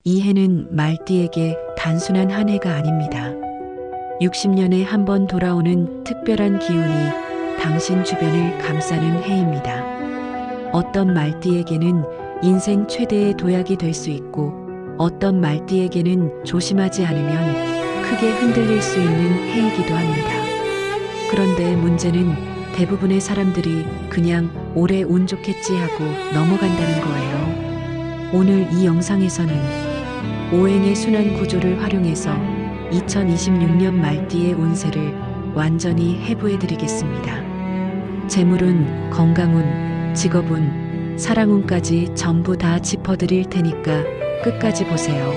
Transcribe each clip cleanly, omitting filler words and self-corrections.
이 해는 말띠에게 단순한 한 해가 아닙니다. 60년에 한 번 돌아오는 특별한 기운이 당신 주변을 감싸는 해입니다. 어떤 말띠에게는 인생 최대의 도약이 될 수 있고 어떤 말띠에게는 조심하지 않으면 크게 흔들릴 수 있는 해이기도 합니다. 그런데 문제는 대부분의 사람들이 그냥 올해 운 좋겠지 하고 넘어간다는 거예요. 오늘 이 영상에서는 오행의 순환 구조를 활용해서 2026년 말띠의 운세를 완전히 해부해 드리겠습니다. 재물운, 건강운, 직업운, 사랑운까지 전부 다 짚어드릴 테니까 끝까지 보세요.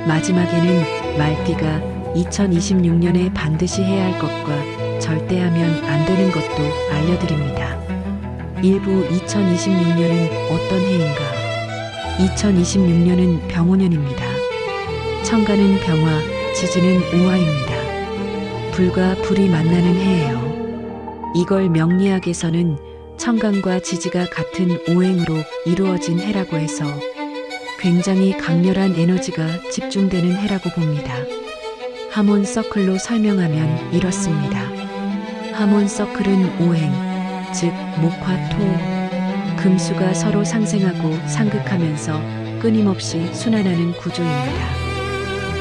마지막에는 말띠가 2026년에 반드시 해야 할 것과 절대 하면 안 되는 것도 알려드립니다. 일부 2026년은 어떤 해인가? 2026년은 병오년입니다. 천간은 병화, 지지는 오화입니다. 불과 불이 만나는 해예요. 이걸 명리학에서는 천간과 지지가 같은 오행으로 이루어진 해라고 해서 굉장히 강렬한 에너지가 집중되는 해라고 봅니다. 하몬 서클로 설명하면 이렇습니다. 하몬 서클은 오행, 즉 목화 토, 금수가 서로 상생하고 상극하면서 끊임없이 순환하는 구조입니다.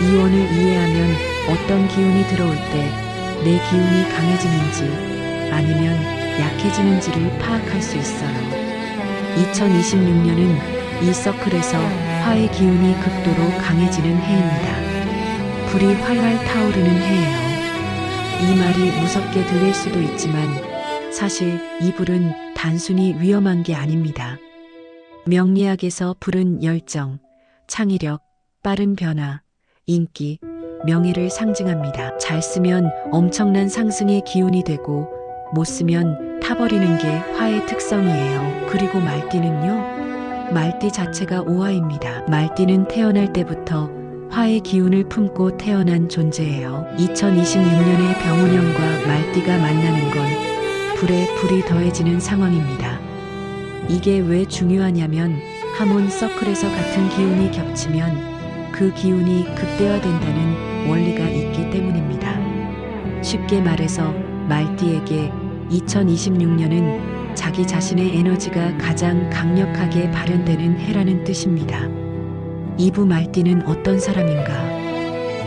이원을 이해하면 어떤 기운이 들어올 때 내 기운이 강해지는지 아니면 약해지는지를 파악할 수 있어요. 2026년은 이 서클에서 화의 기운이 극도로 강해지는 해입니다. 불이 활활 타오르는 해예요. 이 말이 무섭게 들릴 수도 있지만 사실 이 불은 단순히 위험한 게 아닙니다. 명리학에서 불은 열정, 창의력, 빠른 변화, 인기, 명예를 상징합니다. 잘 쓰면 엄청난 상승의 기운이 되고 못 쓰면 타버리는 게 화의 특성이에요. 그리고 말띠는요? 말띠 자체가 오화입니다. 말띠는 태어날 때부터 화의 기운을 품고 태어난 존재예요. 2026년의 병오년과 말띠가 만나는 건 불에 불이 더해지는 상황입니다. 이게 왜 중요하냐면 하몬 서클에서 같은 기운이 겹치면 그 기운이 극대화된다는 원리가 있기 때문입니다. 쉽게 말해서 말띠에게 2026년은 자기 자신의 에너지가 가장 강력하게 발현되는 해라는 뜻입니다. 2부 말띠는 어떤 사람인가?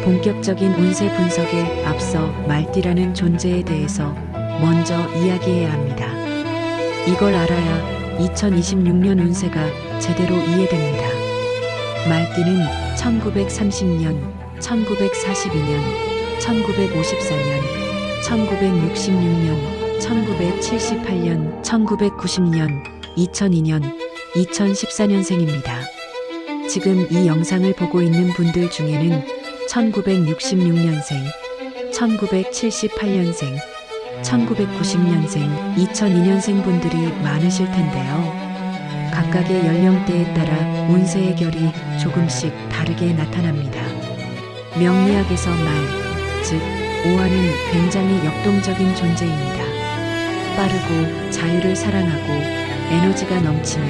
본격적인 운세 분석에 앞서 말띠라는 존재에 대해서 먼저 이야기해야 합니다. 이걸 알아야 2026년 운세가 제대로 이해됩니다. 말띠는 1930년, 1942년, 1954년, 1966년, 1978년, 1990년, 2002년, 2014년생입니다. 지금 이 영상을 보고 있는 분들 중에는 1966년생, 1978년생, 1990년생, 2002년생 분들이 많으실 텐데요. 각각의 연령대에 따라 운세의 결이 조금씩 다르게 나타납니다. 명리학에서 즉 오화는 굉장히 역동적인 존재입니다. 빠르고 자유를 사랑하고 에너지가 넘치며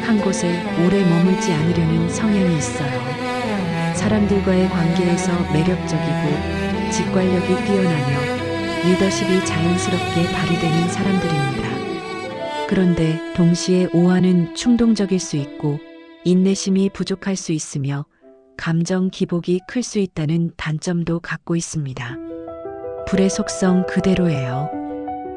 한 곳에 오래 머물지 않으려는 성향이 있어요. 사람들과의 관계에서 매력적이고 직관력이 뛰어나며 리더십이 자연스럽게 발휘되는 사람들입니다. 그런데 동시에 오화는 충동적일 수 있고 인내심이 부족할 수 있으며 감정 기복이 클 수 있다는 단점도 갖고 있습니다. 불의 속성 그대로예요.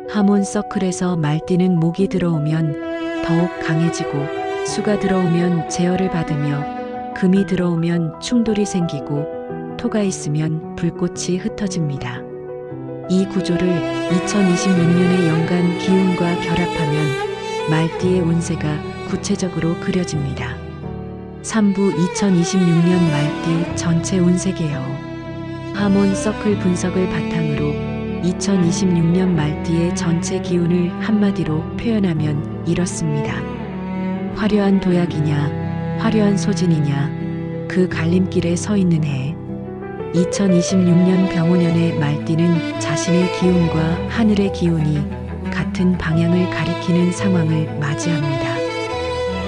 하몬 서클에서 말띠는 목이 들어오면 더욱 강해지고 수가 들어오면 제어를 받으며 금이 들어오면 충돌이 생기고 토가 있으면 불꽃이 흩어집니다. 이 구조를 2026년의 연간 기운과 결합하면 말띠의 운세가 구체적으로 그려집니다. 3부 2026년 말띠 전체 운세개요. 하몬 서클 분석을 바탕으로 2026년 말띠의 전체 기운을 한마디로 표현하면 이렇습니다. 화려한 도약이냐, 화려한 소진이냐, 그 갈림길에 서 있는 해. 2026년 병오년의 말띠는 자신의 기운과 하늘의 기운이 같은 방향을 가리키는 상황을 맞이합니다.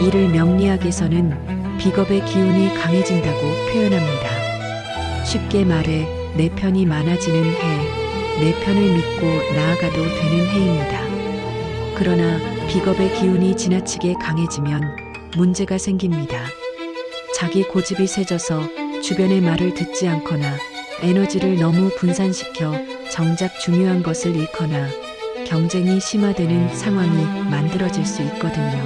이를 명리학에서는 비겁의 기운이 강해진다고 표현합니다. 쉽게 말해 내 편이 많아지는 해, 내 편을 믿고 나아가도 되는 해입니다. 그러나 비겁의 기운이 지나치게 강해지면 문제가 생깁니다. 자기 고집이 세져서 주변의 말을 듣지 않거나 에너지를 너무 분산시켜 정작 중요한 것을 잃거나 경쟁이 심화되는 상황이 만들어질 수 있거든요.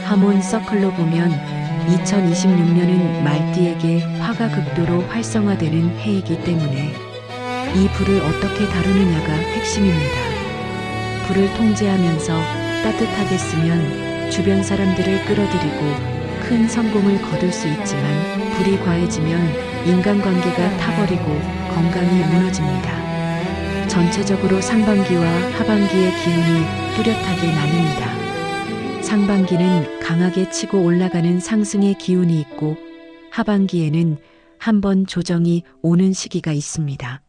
하몬 서클로 보면 2026년은 말띠에게 화가 극도로 활성화되는 해이기 때문에 이 불을 어떻게 다루느냐가 핵심입니다. 불을 통제하면서 따뜻하게 쓰면 주변 사람들을 끌어들이고 큰 성공을 거둘 수 있지만 불이 과해지면 인간관계가 타버리고 건강이 무너집니다. 전체적으로 상반기와 하반기의 기운이 뚜렷하게 나뉩니다. 상반기는 강하게 치고 올라가는 상승의 기운이 있고 하반기에는 한번 조정이 오는 시기가 있습니다.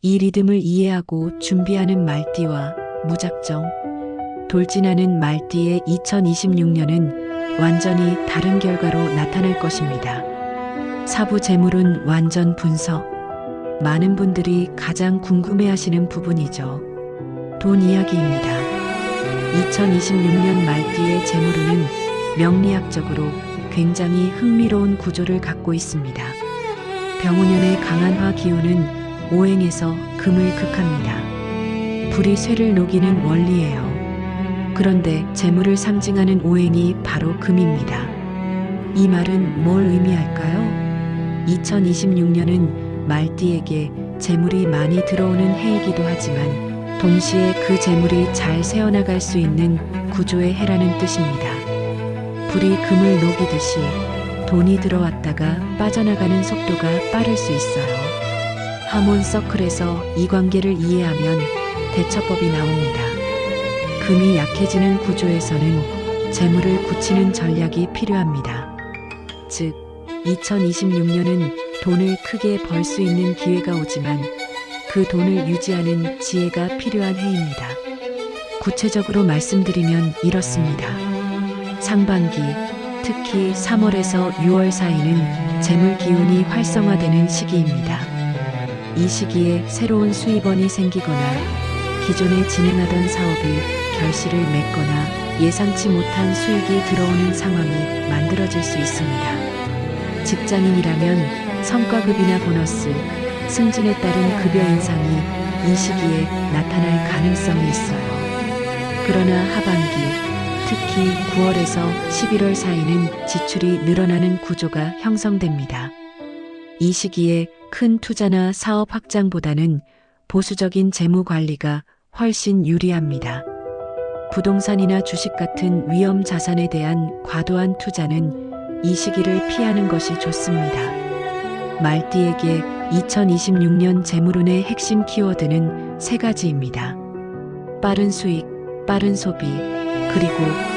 이 리듬을 이해하고 준비하는 말띠와 무작정 돌진하는 말띠의 2026년은 완전히 다른 결과로 나타날 것입니다. 사부 재물운 완전 분석. 많은 분들이 가장 궁금해하시는 부분이죠. 돈 이야기입니다. 2026년 말띠의 재물운은 명리학적으로 굉장히 흥미로운 구조를 갖고 있습니다. 병오년의 강한 화 기운은 오행에서 금을 극합니다. 불이 쇠를 녹이는 원리예요. 그런데 재물을 상징하는 오행이 바로 금입니다. 이 말은 뭘 의미할까요? 2026년은 말띠에게 재물이 많이 들어오는 해이기도 하지만 동시에 그 재물이 잘 새어나갈 수 있는 구조의 해라는 뜻입니다. 불이 금을 녹이듯이 돈이 들어왔다가 빠져나가는 속도가 빠를 수 있어요. 하몬 서클에서 이 관계를 이해하면 대처법이 나옵니다. 금이 약해지는 구조에서는 재물을 굳히는 전략이 필요합니다. 즉, 2026년은 돈을 크게 벌 수 있는 기회가 오지만 그 돈을 유지하는 지혜가 필요한 해입니다. 구체적으로 말씀드리면 이렇습니다. 상반기, 특히 3월에서 6월 사이는 재물 기운이 활성화되는 시기입니다. 이 시기에 새로운 수입원이 생기거나 기존에 진행하던 사업이 결실을 맺거나 예상치 못한 수익이 들어오는 상황이 만들어질 수 있습니다. 직장인이라면 성과급이나 보너스, 승진에 따른 급여 인상이 이 시기에 나타날 가능성이 있어요. 그러나 하반기, 특히 9월에서 11월 사이는 지출이 늘어나는 구조가 형성됩니다. 이 시기에 큰 투자나 사업 확장보다는 보수적인 재무 관리가 훨씬 유리합니다. 부동산이나 주식 같은 위험 자산에 대한 과도한 투자는 이 시기를 피하는 것이 좋습니다. 말띠에게 2026년 재물운의 핵심 키워드는 세 가지입니다. 빠른 수익, 빠른 소비, 그리고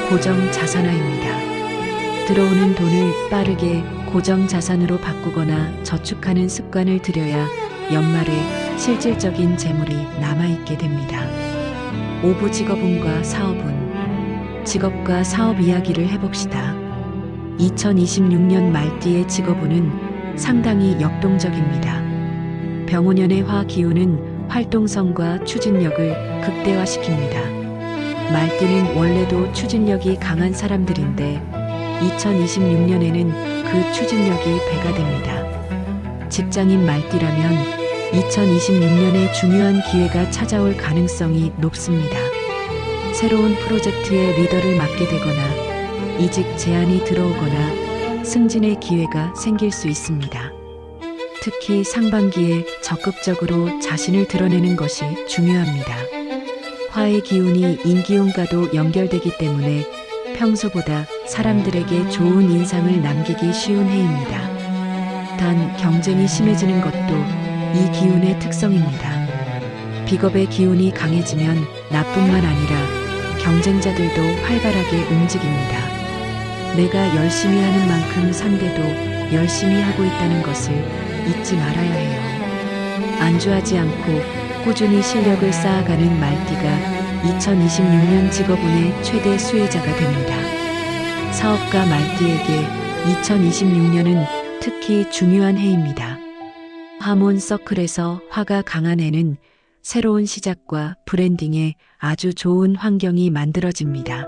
고정 자산화입니다. 들어오는 돈을 빠르게 고정 자산으로 바꾸거나 저축하는 습관을 들여야 연말에 실질적인 재물이 남아있게 됩니다. 5부 직업운과 사업운. 직업과 사업 이야기를 해봅시다. 2026년 말띠의 직업운은 상당히 역동적입니다. 병오년의 화 기운은 활동성과 추진력을 극대화시킵니다. 말띠는 원래도 추진력이 강한 사람들인데 2026년에는 그 추진력이 배가 됩니다. 직장인 말띠라면 2026년에 중요한 기회가 찾아올 가능성이 높습니다. 새로운 프로젝트의 리더를 맡게 되거나 이직 제안이 들어오거나 승진의 기회가 생길 수 있습니다. 특히 상반기에 적극적으로 자신을 드러내는 것이 중요합니다. 화의 기운이 인기운과도 연결되기 때문에 평소보다 사람들에게 좋은 인상을 남기기 쉬운 해입니다. 단 경쟁이 심해지는 것도 이 기운의 특성입니다. 비겁의 기운이 강해지면 나뿐만 아니라 경쟁자들도 활발하게 움직입니다. 내가 열심히 하는 만큼 상대도 열심히 하고 있다는 것을 잊지 말아야 해요. 안주하지 않고 꾸준히 실력을 쌓아가는 말띠가 2026년 직업운의 최대 수혜자가 됩니다. 사업가 말띠에게 2026년은 특히 중요한 해입니다. 하몬 서클에서 화가 강한 해는 새로운 시작과 브랜딩에 아주 좋은 환경이 만들어집니다.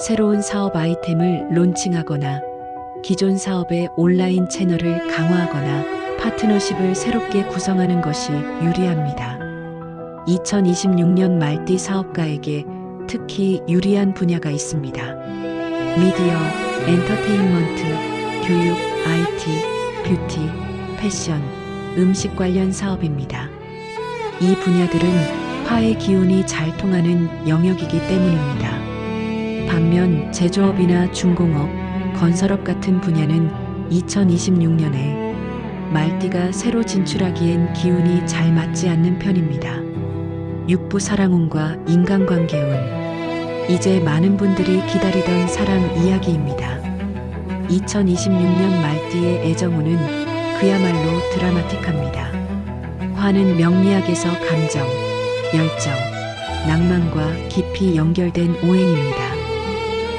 새로운 사업 아이템을 론칭하거나 기존 사업의 온라인 채널을 강화하거나 파트너십을 새롭게 구성하는 것이 유리합니다. 2026년 말띠 사업가에게 특히 유리한 분야가 있습니다. 미디어, 엔터테인먼트, 교육, IT, 뷰티, 패션, 음식 관련 사업입니다. 이 분야들은 화의 기운이 잘 통하는 영역이기 때문입니다. 반면 제조업이나 중공업, 건설업 같은 분야는 2026년에 말띠가 새로 진출하기엔 기운이 잘 맞지 않는 편입니다. 육부 사랑운과 인간관계운, 이제 많은 분들이 기다리던 사랑 이야기입니다. 2026년 말띠의 애정운은 그야말로 드라마틱합니다. 화는 명리학에서 감정, 열정, 낭만과 깊이 연결된 오행입니다.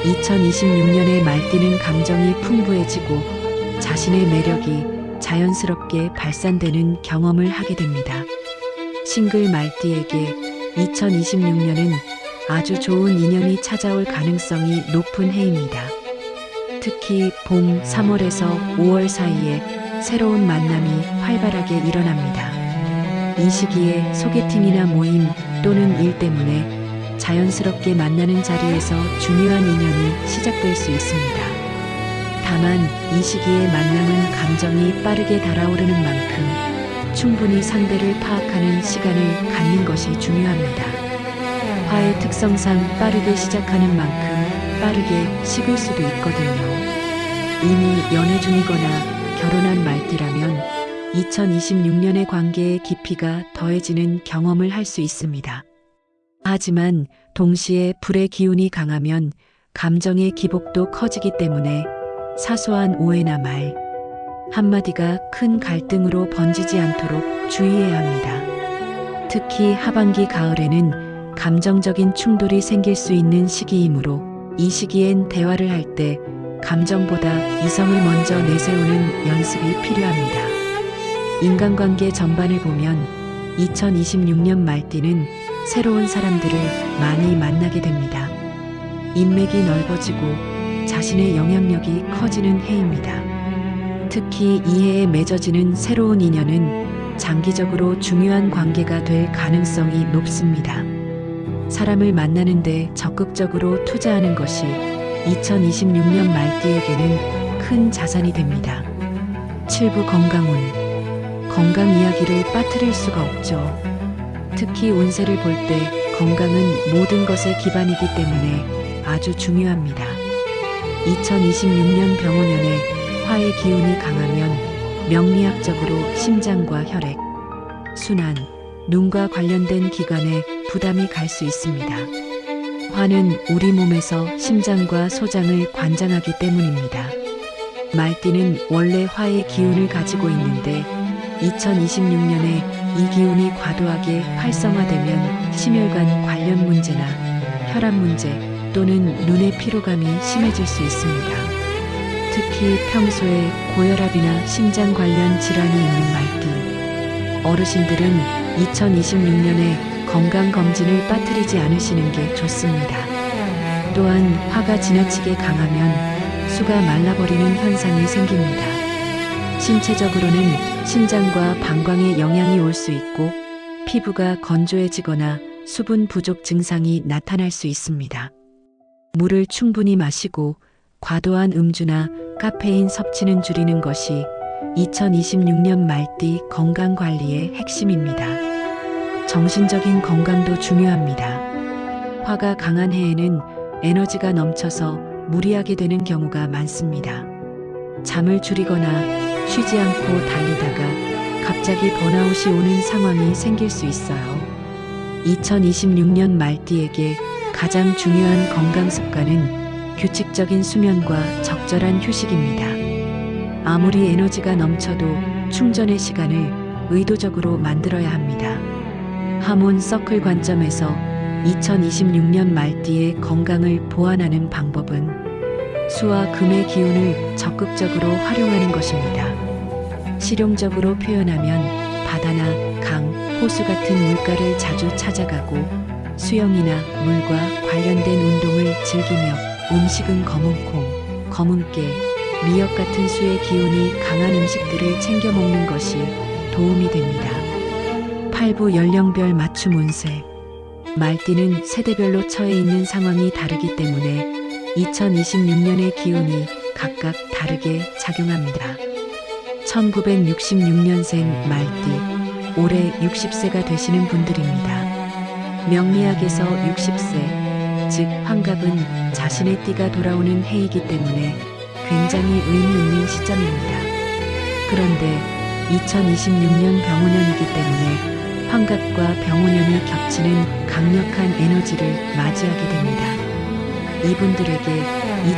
2026년의 말띠는 감정이 풍부해지고 자신의 매력이 자연스럽게 발산되는 경험을 하게 됩니다. 싱글 말띠에게 2026년은 아주 좋은 인연이 찾아올 가능성이 높은 해입니다. 특히 봄 3월에서 5월 사이에 새로운 만남이 활발하게 일어납니다. 이 시기에 소개팅이나 모임 또는 일 때문에 자연스럽게 만나는 자리에서 중요한 인연이 시작될 수 있습니다. 다만 이 시기의 만남은 감정이 빠르게 달아오르는 만큼 충분히 상대를 파악하는 시간을 갖는 것이 중요합니다. 화의 특성상 빠르게 시작하는 만큼 빠르게 식을 수도 있거든요. 이미 연애 중이거나 결혼한 말띠라면 2026년의 관계의 깊이가 더해지는 경험을 할 수 있습니다. 하지만 동시에 불의 기운이 강하면 감정의 기복도 커지기 때문에 사소한 오해나 말 한마디가 큰 갈등으로 번지지 않도록 주의해야 합니다. 특히 하반기 가을에는 감정적인 충돌이 생길 수 있는 시기이므로 이 시기엔 대화를 할 때 감정보다 이성을 먼저 내세우는 연습이 필요합니다. 인간관계 전반을 보면 2026년 말띠는 새로운 사람들을 많이 만나게 됩니다. 인맥이 넓어지고 자신의 영향력이 커지는 해입니다. 특히 이 해에 맺어지는 새로운 인연은 장기적으로 중요한 관계가 될 가능성이 높습니다. 사람을 만나는데 적극적으로 투자하는 것이 2026년 말띠에게는 큰 자산이 됩니다. 7부 건강운. 건강 이야기를 빠뜨릴 수가 없죠. 특히 운세를 볼 때 건강은 모든 것의 기반이기 때문에 아주 중요합니다. 2026년 병원연에 화의 기운이 강하면 명리학적으로 심장과 혈액, 순환, 눈과 관련된 기관에 부담이 갈 수 있습니다. 화는 우리 몸에서 심장과 소장을 관장하기 때문입니다. 말띠는 원래 화의 기운을 가지고 있는데 2026년에 이 기운이 과도하게 활성화되면 심혈관 관련 문제나 혈압 문제 또는 눈의 피로감이 심해질 수 있습니다. 특히 평소에 고혈압이나 심장 관련 질환이 있는 말띠 어르신들은 2026년에 건강검진을 빠뜨리지 않으시는 게 좋습니다. 또한 화가 지나치게 강하면 수가 말라버리는 현상이 생깁니다. 신체적으로는 신장과 방광에 영향이 올 수 있고 피부가 건조해지거나 수분 부족 증상이 나타날 수 있습니다. 물을 충분히 마시고 과도한 음주나 카페인 섭취는 줄이는 것이 2026년 말띠 건강관리의 핵심입니다. 정신적인 건강도 중요합니다. 화가 강한 해에는 에너지가 넘쳐서 무리하게 되는 경우가 많습니다. 잠을 줄이거나 쉬지 않고 달리다가 갑자기 번아웃이 오는 상황이 생길 수 있어요. 2026년 말띠에게 가장 중요한 건강 습관은 규칙적인 수면과 적절한 휴식입니다. 아무리 에너지가 넘쳐도 충전의 시간을 의도적으로 만들어야 합니다. 하몬 서클 관점에서 2026년 말띠의 건강을 보완하는 방법은 수와 금의 기운을 적극적으로 활용하는 것입니다. 실용적으로 표현하면 바다나 강, 호수 같은 물가를 자주 찾아가고 수영이나 물과 관련된 운동을 즐기며 음식은 검은콩, 검은깨, 미역 같은 수의 기운이 강한 음식들을 챙겨 먹는 것이 도움이 됩니다. 팔부 연령별 맞춤 운세. 말띠는 세대별로 처해 있는 상황이 다르기 때문에 2026년의 기운이 각각 다르게 작용합니다. 1966년생 말띠, 올해 60세가 되시는 분들입니다. 명리학에서 60세, 즉 환갑은 자신의 띠가 돌아오는 해이기 때문에 굉장히 의미 있는 시점입니다. 그런데 2026년 병오년이기 때문에 환갑과 병오년이 겹치는 강력한 에너지를 맞이하게 됩니다. 이분들에게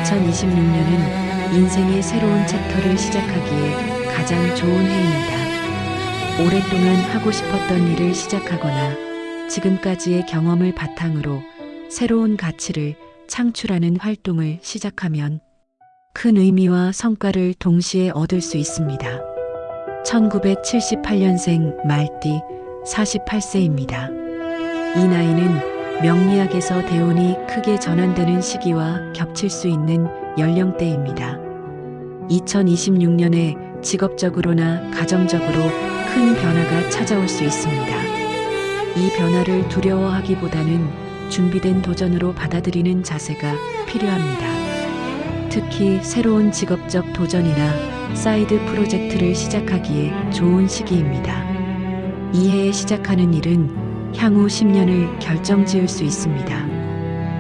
2026년은 인생의 새로운 챕터를 시작하기에 가장 좋은 해입니다. 오랫동안 하고 싶었던 일을 시작하거나 지금까지의 경험을 바탕으로 새로운 가치를 창출하는 활동을 시작하면 큰 의미와 성과를 동시에 얻을 수 있습니다. 1978년생 말띠 48세입니다. 이 나이는 명리학에서 대운이 크게 전환되는 시기와 겹칠 수 있는 연령대입니다. 2026년에 직업적으로나 가정적으로 큰 변화가 찾아올 수 있습니다. 이 변화를 두려워하기보다는 준비된 도전으로 받아들이는 자세가 필요합니다. 특히 새로운 직업적 도전이나 사이드 프로젝트를 시작하기에 좋은 시기입니다. 이 해에 시작하는 일은 향후 10년을 결정지을 수 있습니다.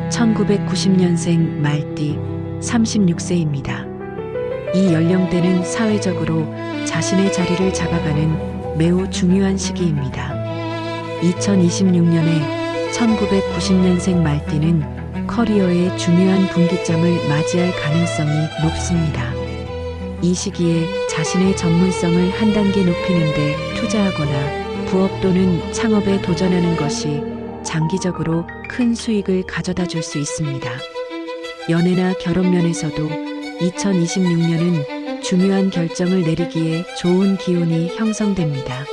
1990년생 말띠 36세입니다. 이 연령대는 사회적으로 자신의 자리를 잡아가는 매우 중요한 시기입니다. 2026년에 1990년생 말띠는 커리어의 중요한 분기점을 맞이할 가능성이 높습니다. 이 시기에 자신의 전문성을 한 단계 높이는 데 투자하거나 부업 또는 창업에 도전하는 것이 장기적으로 큰 수익을 가져다 줄 수 있습니다. 연애나 결혼 면에서도 2026년은 중요한 결정을 내리기에 좋은 기운이 형성됩니다.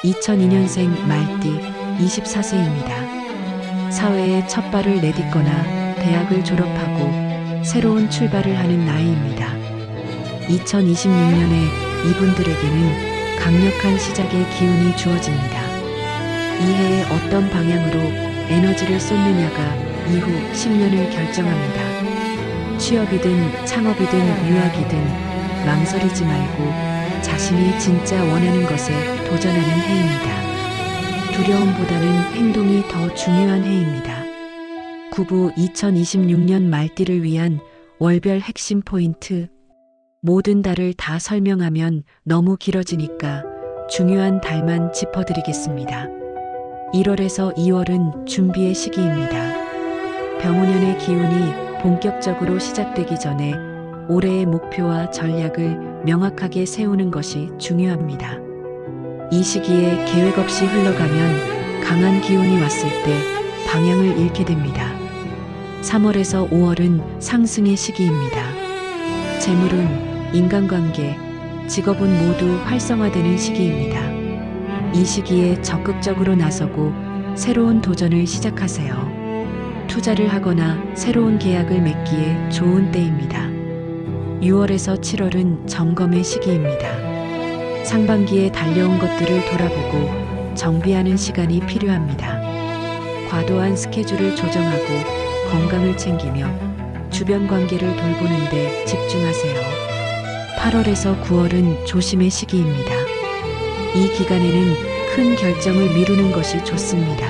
2002년생 말띠 24세입니다. 사회에 첫 발을 내딛거나 대학을 졸업하고 새로운 출발을 하는 나이입니다. 2026년에 이분들에게는 강력한 시작의 기운이 주어집니다. 이 해에 어떤 방향으로 에너지를 쏟느냐가 이후 10년을 결정합니다. 취업이든 창업이든 유학이든 망설이지 말고 자신이 진짜 원하는 것에 도전하는 해입니다. 두려움보다는 행동이 더 중요한 해입니다. 구부 2026년 말띠를 위한 월별 핵심 포인트. 모든 달을 다 설명하면 너무 길어지니까 중요한 달만 짚어드리겠습니다. 1월에서 2월은 준비의 시기입니다. 병오년의 기운이 본격적으로 시작되기 전에 올해의 목표와 전략을 명확하게 세우는 것이 중요합니다. 이 시기에 계획 없이 흘러가면 강한 기운이 왔을 때 방향을 잃게 됩니다. 3월에서 5월은 상승의 시기입니다. 재물운, 인간관계, 직업은 모두 활성화되는 시기입니다. 이 시기에 적극적으로 나서고 새로운 도전을 시작하세요. 투자를 하거나 새로운 계약을 맺기에 좋은 때입니다. 6월에서 7월은 점검의 시기입니다. 상반기에 달려온 것들을 돌아보고 정비하는 시간이 필요합니다. 과도한 스케줄을 조정하고 건강을 챙기며 주변 관계를 돌보는 데 집중하세요. 8월에서 9월은 조심의 시기입니다. 이 기간에는 큰 결정을 미루는 것이 좋습니다.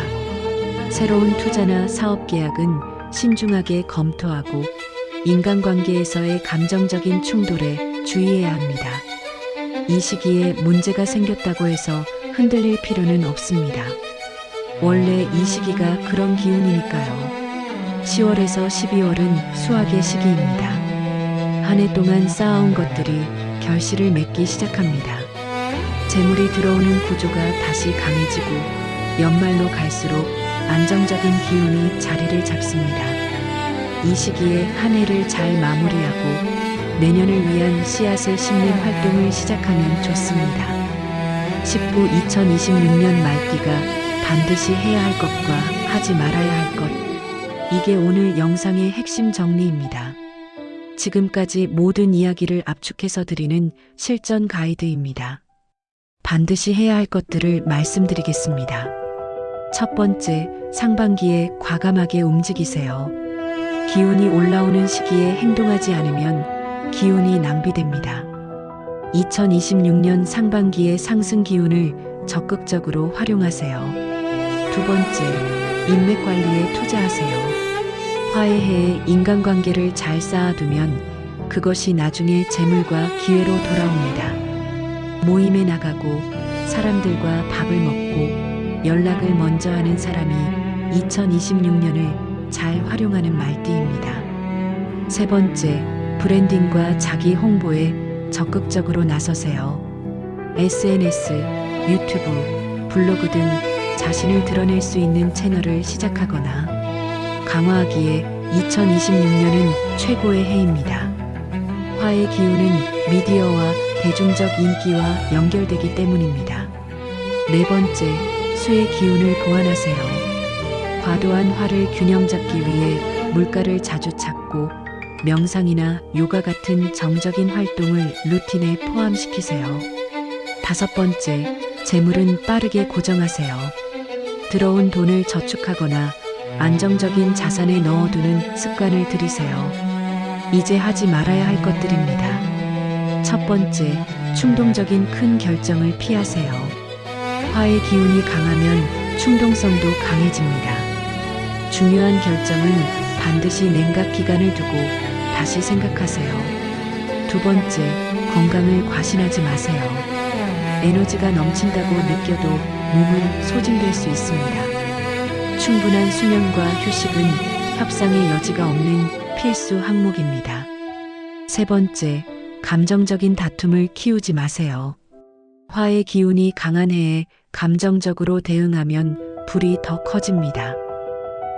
새로운 투자나 사업 계약은 신중하게 검토하고 인간관계에서의 감정적인 충돌에 주의해야 합니다. 이 시기에 문제가 생겼다고 해서 흔들릴 필요는 없습니다. 원래 이 시기가 그런 기운이니까요. 10월에서 12월은 수학의 시기입니다. 한 해 동안 쌓아온 것들이 결실을 맺기 시작합니다. 재물이 들어오는 구조가 다시 강해지고 연말로 갈수록 안정적인 기운이 자리를 잡습니다. 이 시기에 한 해를 잘 마무리하고 내년을 위한 씨앗을 심는 활동을 시작하면 좋습니다. 19. 2026년 말띠가 반드시 해야 할 것과 하지 말아야 할 것. 이게 오늘 영상의 핵심 정리입니다. 지금까지 모든 이야기를 압축해서 드리는 실전 가이드입니다. 반드시 해야 할 것들을 말씀드리겠습니다. 첫 번째, 상반기에 과감하게 움직이세요. 기운이 올라오는 시기에 행동하지 않으면 기운이 낭비됩니다. 2026년 상반기의 상승 기운을 적극적으로 활용하세요. 두 번째, 인맥 관리에 투자하세요. 화해해 인간관계를 잘 쌓아두면 그것이 나중에 재물과 기회로 돌아옵니다. 모임에 나가고 사람들과 밥을 먹고 연락을 먼저 하는 사람이 2026년을 잘 활용하는 말띠입니다. 세 번째, 브랜딩과 자기 홍보에 적극적으로 나서세요. SNS, 유튜브, 블로그 등 자신을 드러낼 수 있는 채널을 시작하거나 강화하기에 2026년은 최고의 해입니다. 화의 기운은 미디어와 대중적 인기와 연결되기 때문입니다. 네 번째, 수의 기운을 보완하세요. 과도한 화를 균형 잡기 위해 물가를 자주 찾고 명상이나 요가 같은 정적인 활동을 루틴에 포함시키세요. 다섯 번째, 재물은 빠르게 고정하세요. 들어온 돈을 저축하거나 안정적인 자산에 넣어두는 습관을 들이세요. 이제 하지 말아야 할 것들입니다. 첫 번째, 충동적인 큰 결정을 피하세요. 화의 기운이 강하면 충동성도 강해집니다. 중요한 결정은 반드시 냉각 기간을 두고 다시 생각하세요. 두 번째, 건강을 과신하지 마세요. 에너지가 넘친다고 느껴도 몸은 소진될 수 있습니다. 충분한 수면과 휴식은 협상의 여지가 없는 필수 항목입니다. 세 번째, 감정적인 다툼을 키우지 마세요. 화의 기운이 강한 해에 감정적으로 대응하면 불이 더 커집니다.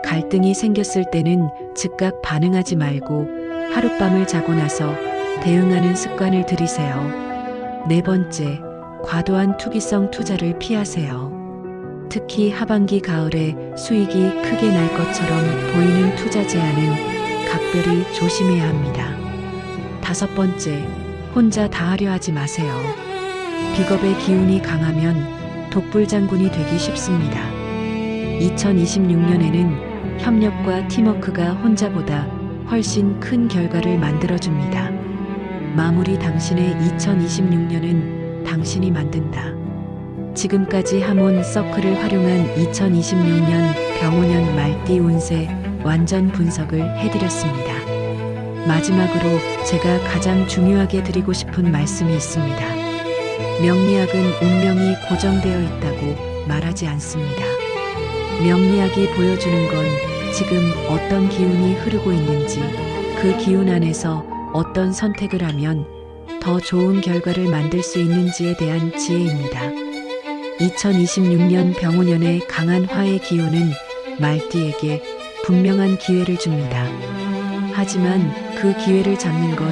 갈등이 생겼을 때는 즉각 반응하지 말고 하룻밤을 자고 나서 대응하는 습관을 들이세요. 네 번째, 과도한 투기성 투자를 피하세요. 특히 하반기 가을에 수익이 크게 날 것처럼 보이는 투자 제한은 각별히 조심해야 합니다. 다섯 번째, 혼자 다 하려 하지 마세요. 비겁의 기운이 강하면 독불장군이 되기 쉽습니다. 2026년에는 협력과 팀워크가 혼자보다 훨씬 큰 결과를 만들어줍니다. 마무리 당신의 2026년은 당신이 만든다. 지금까지 하몬 서클을 활용한 2026년 병오년 말띠 운세 완전 분석을 해드렸습니다. 마지막으로 제가 가장 중요하게 드리고 싶은 말씀이 있습니다. 명리학은 운명이 고정되어 있다고 말하지 않습니다. 명리학이 보여주는 건 지금 어떤 기운이 흐르고 있는지, 그 기운 안에서 어떤 선택을 하면 더 좋은 결과를 만들 수 있는지에 대한 지혜입니다. 2026년 병오년의 강한 화의 기운은 말띠에게 분명한 기회를 줍니다. 하지만 그 기회를 잡는 건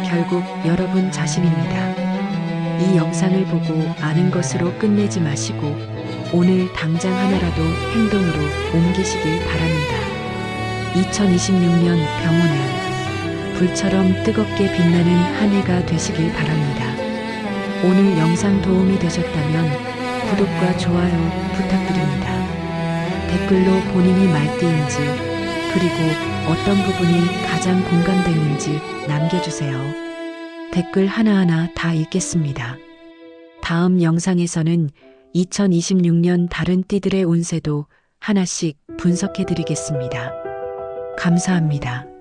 결국 여러분 자신입니다. 이 영상을 보고 아는 것으로 끝내지 마시고 오늘 당장 하나라도 행동으로 옮기시길 바랍니다. 2026년 병오년, 불처럼 뜨겁게 빛나는 한 해가 되시길 바랍니다. 오늘 영상 도움이 되셨다면 구독과 좋아요 부탁드립니다. 댓글로 본인이 말띠인지 그리고 어떤 부분이 가장 공감되는지 남겨주세요. 댓글 하나하나 다 읽겠습니다. 다음 영상에서는 2026년 다른 띠들의 운세도 하나씩 분석해드리겠습니다. 감사합니다.